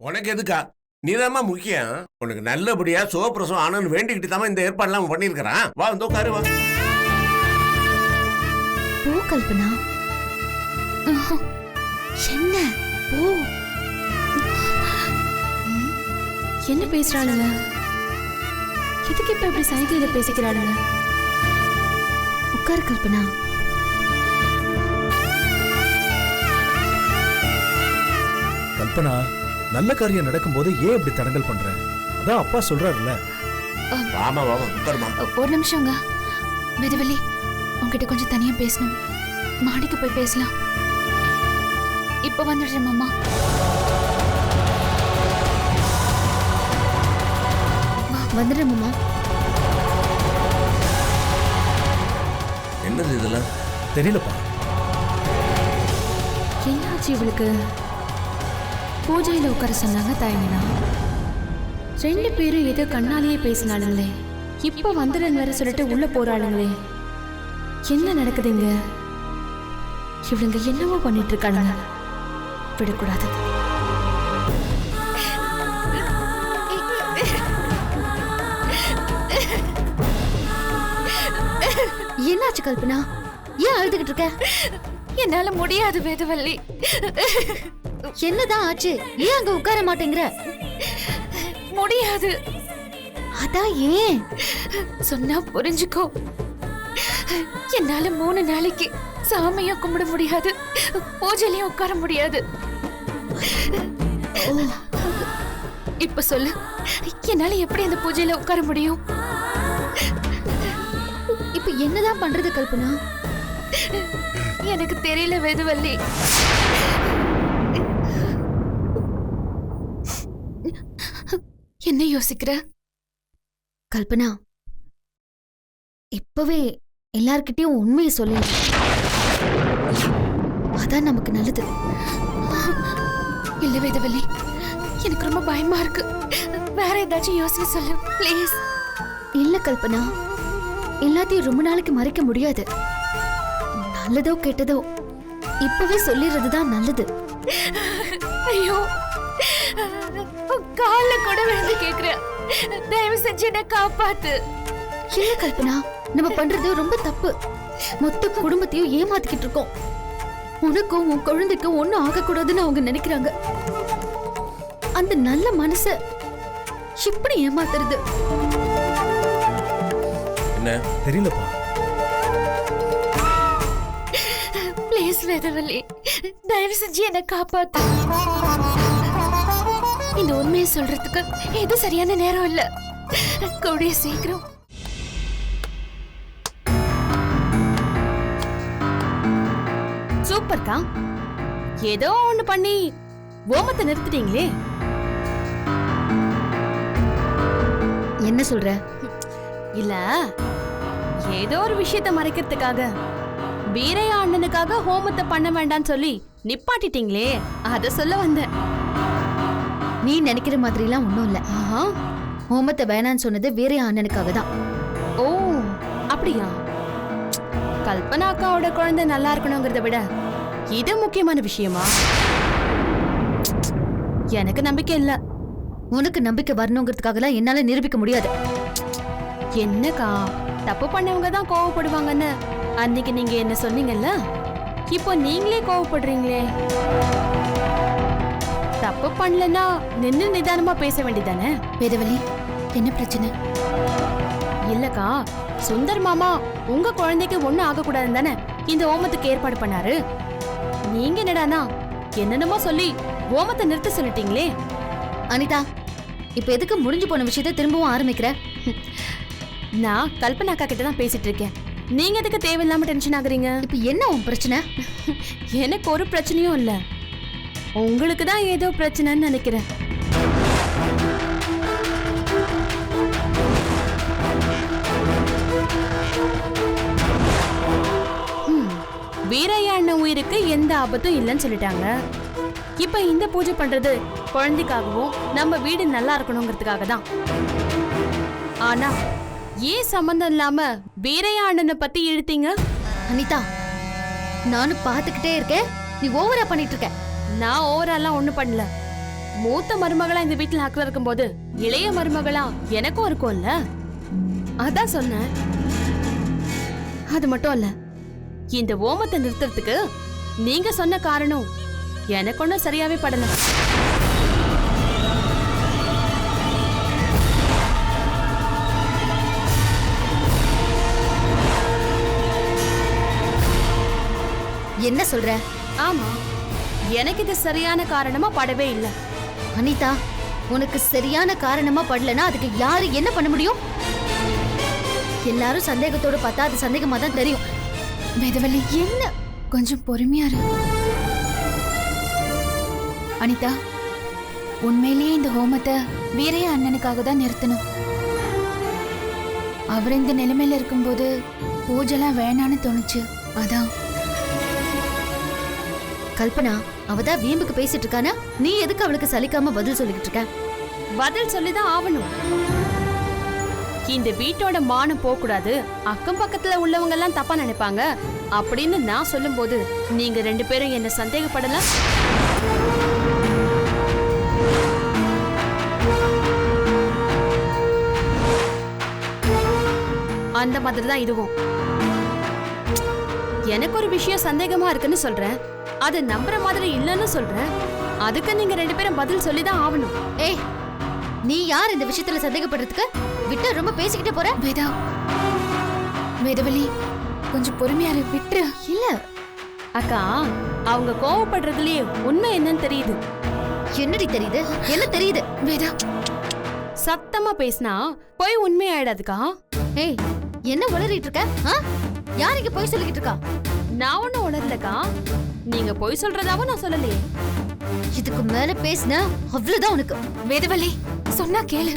உனக்கு எதுக்கா? நீதாம்மா முக்கியம். உனக்கு நல்லபடியா சுகப்பிரசவம் ஆனன்னு வேண்டிக்கிட்டு தான் இந்த ஏற்பாடுலாம் பண்ணியிருக்கிறான். வா வந்து உட்காரு வா. போ கல்பனா. என்ன போ. என்ன பேசுறாளுங்க? எதுக்கு இப்ப இப்படி சைக்கிள்ல பேசிக்கிறாளுங்க? உட்காரு கல்பனா. கல்பனா, நல்ல காரியம் நடக்கும்போது ஏன் இப்படி தடங்கல் பண்ற? அதான் அப்பா சொல்றாருல்ல. வாமா வாமா உட்காருமா. ஒரு நிமிஷங்க வெதவெளி, உங்ககிட்ட கொஞ்சம் தனியா பேசணும். மாடிக்கு போய் பேசலாம். இப்ப வந்துடுறேன் மாமா. வந்துடுறேன் மாமா. என்னது இதெல்லாம்? தெரியலப்பா. என்னாச்சு இவளுக்கு? பூஜையில உட்கார சொன்னாங்க தயங்கினா. 2 பேரும் ஏதோ கண்ணாலேயே பேசினாளுங்களே. இப்ப வந்துடுன்னு வேற சொல்லிட்டு உள்ள போறாளுங்களே. என்ன நடக்குதுங்க? இவளுங்க என்னவோ பண்ணிட்டு இருக்காளுங்க. விடக்கூடாது. என்னாச்சு கல்பனா? ஏன் அழுதுகிட்டு இருக்க? என்னால முடியாது வேதவல்லி. என்னதான் ஆச்சு? ஏன் அங்க உட்கார மாட்டேங்கிற? முடியாது. அதான் ஏன்? சொன்னா புரிஞ்சுக்கோ. என்னால 3 நாளைக்கு சாமிய கும்பிட முடியாது, பூஜையிலயும் உட்கார முடியாது. இப்ப சொல்லு, என்னால எப்படி அந்த பூஜையில உட்கார முடியும்? இப்ப என்னதான் பண்றது கல்பனா? எனக்கு தெரியல வேதவல்லி. என்ன யோசிக்கிற? கல்பனா, இப்பவே எல்லார்கிட்டயும் உண்மையை சொல்லு. அதான் நமக்கு நல்லது. இல்ல வேதவல்லி, எனக்கு ரொம்ப பயமா இருக்கு. வேற ஏதாச்சும் யோசனை சொல்லு ப்ளீஸ். இல்ல கல்பனா, எல்லாத்தையும் ரொம்ப நாளைக்கு மறைக்க முடியாது. நல்லதோ கெட்டதோ இப்பவே சொல்லிடுறதுதான் நல்லது. ஐயோ, கால கூட விழுந்து கேக்குறேன், தயவு செஞ்சு என்ன காப்பாத்து. இல்ல கல்பனா, நம்ம பண்றது ரொம்ப தப்பு. மொத்த குடும்பத்தையும் ஏமாத்திக்கிட்டு இருக்கோம். உனக்கும் உன் குழந்தைக்கும் ஒண்ணும் ஆகக்கூடாதுன்னு அவங்க நினைக்கிறாங்க. அந்த நல்ல மனச இப்படி ஏமாத்துறது. என்ன? தெரியலப்பா. ப்ளீஸ் வேதவல்லி, தயவு செஞ்சு என்ன காப்பாத்து. இந்த உண்மையை சொல்றதுக்கு இது சரியான நேரம் இல்ல. கூடிய சீக்கிரம். சூப்பர்க்கா, ஏதோ ஒண்ணு பண்ணி ஓமத்தை நிறுத்திட்டீங்களே. என்ன சொல்ற? இல்ல, ஏதோ ஒரு விஷயத்த மறைக்கிறதுக்காக வீரையா அண்ணனுக்காக ஹோமத்தை பண்ண வேண்டாம்னு சொல்லி நிப்பாட்டிட்டீங்களே, அத சொல்ல வந்தேன். நீ நினைக்கிற மாதிரி எல்லாம் ஒண்ணும் இல்ல. ஹோமத்தை வேணான்னு சொன்னது வேற அண்ணனுக்காக தான். ஓ அப்படியா? கல்பனா அக்காவோட குழந்தை நல்லா இருக்கணுங்கிறத விட இது முக்கியமான விஷயமா? எனக்கு நம்பிக்கை இல்ல. உனக்கு நம்பிக்கை வரணுங்கிறதுக்காக என்னால நிரூபிக்க முடியாது. என்னக்கா, தப்பு பண்ணவங்க தான் கோவப்படுவாங்கன்னு அன்னைக்கு நீங்க என்ன சொன்னீங்கல்ல, இப்போ நீங்களே கோவப்படுறீங்களே. தப்பு பண்ணலன்னா நின்னு நிதானமா பேச வேண்டியதானே? வேதவல்லி, என்ன பிரச்சனை? இல்லக்கா, சுந்தர் மாமா உங்க குழந்தைக்கு ஒண்ணும் ஆகக்கூடாதுன்னு தானே இந்த ஓமத்துக்கு ஏற்பாடு பண்ணாரு. நீங்க என்னடானா என்னென்னமோ சொல்லி ஓமத்தை நிறுத்த சொல்லிட்டீங்களே. அனிதா, இப்ப எதுக்கு முடிஞ்சு போன விஷயத்த திரும்பவும் ஆரம்பிக்கிற? நான் கல்பனா அக்கா கிட்ட தான் பேசிட்டு இருக்கேன். நீங்க எதுக்கு தேவையில்லாம டென்ஷன் ஆகுறீங்க? இப்ப என்ன உன் பிரச்சனை? எனக்கு ஒரு பிரச்சனையும் இல்ல, உங்களுக்கு தான் ஏதோ பிரச்சனைன்னு நினைக்கிறேன். வீரையா அண்ணன் உயிருக்கு எந்த ஆபத்தும் இல்லைன்னு சொல்லிட்டாங்க. இப்ப இந்த பூஜை பண்றது குழந்தைக்காகவும் நம்ம வீடு நல்லா இருக்கணுங்கிறதுக்காக தான். ஆனா ஏன் சம்பந்தம் இல்லாம வீரையா அண்ணனை பத்தி இழுத்தீங்க? அனிதா, நானும் பாத்துக்கிட்டே இருக்கேன், நீ ஓவரா பண்ணிட்டு இருக்க. நான் ஓவராலாம் ஒண்ணு பண்ணல. மூத்த மருமகளா இந்த வீட்டுல அக்கறை இருக்கும்போது இளைய மருமகளா எனக்கும் இருக்கும்ல, அதான் சொன்னேன். அது மட்டும் இல்ல, இந்த ஓமத்தை நிறுத்துறதுக்கு நீங்க சொன்ன காரணம் எனக்கு ஒன்னும் சரியாவே படல. என்ன சொல்ற? ஆமா, எனக்கு இது சரியான காரணமா படவே இல்ல. அனிதா, உனக்கு சரியான காரணமா படலனா அதுக்கு யாரு என்ன பண்ண முடியும்? எல்லாரும் சந்தேகத்தோட பார்த்தா அது சந்தேகமா தான் தெரியும். வேதவல்லி, என்ன? கொஞ்சம் பொறுமையா இரு. அனிதா, உண்மையிலேயே இந்த ஹோமத்தை வீரைய அண்ணனுக்காக தான் நிறுத்தணும். அவர் இந்த நிலைமையில இருக்கும்போது பூஜைலாம் வேணான்னு தோணுச்சு, அதான். கல்பனா, அவதான் வீம்புக்கு பேசிட்டு இருக்கானா? நீ எதுக்கு அவளுக்கு சலிக்காம பதில் சொல்லிக்கிட்டு இருக்க? பதில் சொல்லிதான் ஆகணும். இந்த வீட்டோட மானம் போக கூடாது, அக்கம் பக்கத்துல உள்ளவங்க எல்லாம் தப்பா நினைப்பாங்க அப்படின்னு நான் சொல்லும்போது நீங்க 2 பேரும் என்ன சந்தேகப்படல? அந்த மாதிரி தான் இதுவும். எனக்கு ஒரு விஷயம் சந்தேகமா இருக்குன்னு சொல்றேன், அது நம்புற மாதிரி இல்லைன்னு சொல்றேன். அதுக்கு நீங்க 2 பேரும் பதில் சொல்லிதான் ஆகணும். ஏய், நீ யார் இந்த விஷயத்துல சந்தேகப்படுறதுக்கு? விட்டு ரொம்ப பேசிக்கிட்டே போற. வேதவல்லி, கொஞ்சம் பொறுமையா இரு, விட்டுரு. இல்ல அக்கா, அவங்க கோவப்படுறதுலயே உண்மை என்னன்னு தெரியுது. என்னடி தெரியுது? என்ன தெரியுது? வேதா, சத்தமா பேசினா போய் உண்மையாயிடாதுக்கா. ஏய், என்ன உளறிட்டு இருக்க? ஆ? யார் இங்க போய் சொல்லிக்கிட்டு இருக்கா? நான் ஒண்ணும் உணரலக்கா, நீங்க போய் சொல்றதாவும் நான் சொல்லலையே. இதுக்கு மேல பேசின அவ்வளவுதான் உனக்கு. வேதவல்லி, சொன்னா கேளு.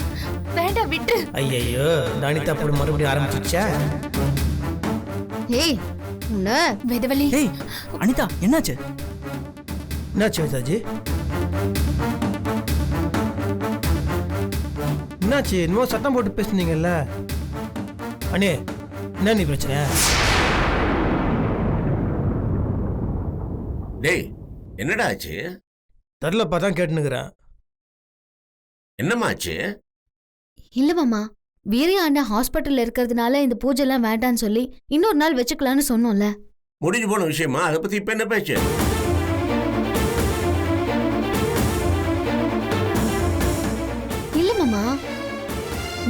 வேண்டாம், விட்டுரு. ஐயோ, அனிதா போடு மறுபடியும் ஆரம்பிச்சுச்சா? ஏய், உன்ன வேதவல்லி, ஏய் அனிதா, என்னாச்சு? என்னாச்சு வேதாஜி? என்னாச்சு? இன்னும் சத்தம் போட்டு பேசுனீங்கல்ல அண்ணே, என்ன நீ பிரச்சனை? டேய், என்னடா ஆச்சு? தெரிலப்பா, தான் கேட்டுனுக்குறேன். என்னம்மா ஆச்சு? இல்ல மாமா, வீரியா அண்ணன் ஹாஸ்பிட்டல்ல இருக்கிறதுனால இந்த பூஜை எல்லாம் வேண்டான்னு சொல்லி இன்னொரு நாள் வச்சுக்கலாம்னு சொன்னோம்ல. முடிஞ்சு போன விஷயமா? அதை பத்தி இப்ப என்ன பேச்சு? இல்ல மாமா,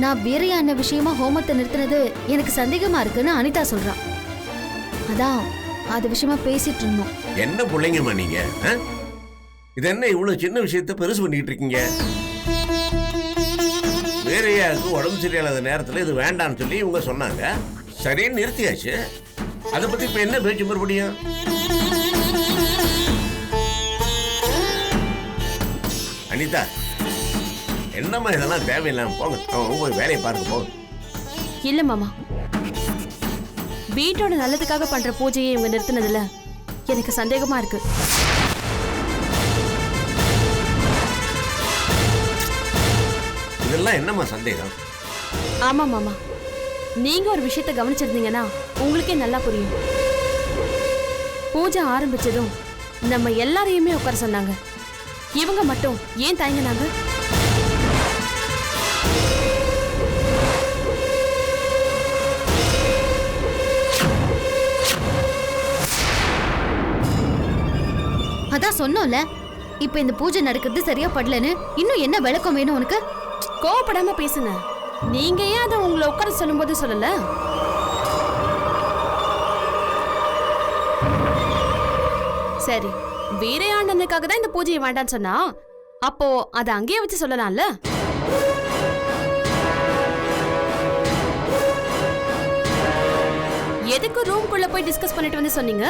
நான் வீரியா அண்ணன் விஷயமா ஹோமத்தை நிறுத்தினது எனக்கு சந்தேகமா இருக்குன்னு அனிதா சொல்றான். அதான் அது விஷயமா பேசிட்டு இருந்தோம். என்ன பிள்ளைங்கம்மா நீங்க? இது என்ன இவ்வளவு சின்ன விஷயத்த பெருசு பண்ணிட்டு இருக்கீங்க? வேறையாவுக்கு உடம்பு சரியில்லாத நேரத்துல இது வேண்டாம்னு சொல்லி இவங்க சொன்னாங்க, சரின்னு நிறுத்தியாச்சு. அதை பத்தி இப்ப என்ன பேச்சு மறுபடியும்? அனிதா, என்னம்மா இதெல்லாம் தேவையில்லாம? போங்க, அவங்க போய் வேலையை பாருங்க, போங்க. இல்ல மாமா, வீட்டோட நல்லதுக்காக பண்ற பூஜையை இவங்க நிறுத்தினதுல எனக்கு சந்தேகமா இருக்கு. இதெல்லாம் என்னம்மா சந்தேகம்? ஆமா மாமா, நீங்க ஒரு விஷயத்த கவனிச்சிருந்தீங்கன்னா உங்களுக்கே நல்லா புரியும். பூஜை ஆரம்பிச்சதும் நம்ம எல்லாரையுமே உட்கார சொன்னாங்க, இவங்க மட்டும் ஏன் தயங்கினாங்க? அதான் சொன்னோம்ல, இப்ப இந்த பூஜை நடக்கிறது சரியா படலன்னு. இன்னும் என்ன விளக்கம் வேணும் உனக்கு? கோவப்படாம பேசுங்க. நீங்க ஏன் அதை உங்களை உட்கார சொல்லும்போது சொல்லல? சரி, வீரையாண்டனுக்காக தான் இந்த பூஜையை வேண்டான்னு சொன்னா, அப்போ அதை அங்கேயே வச்சு சொல்லலாம்ல? எதுக்கு ரூம்குள்ள போய் டிஸ்கஸ் பண்ணிட்டு வந்து சொன்னீங்க?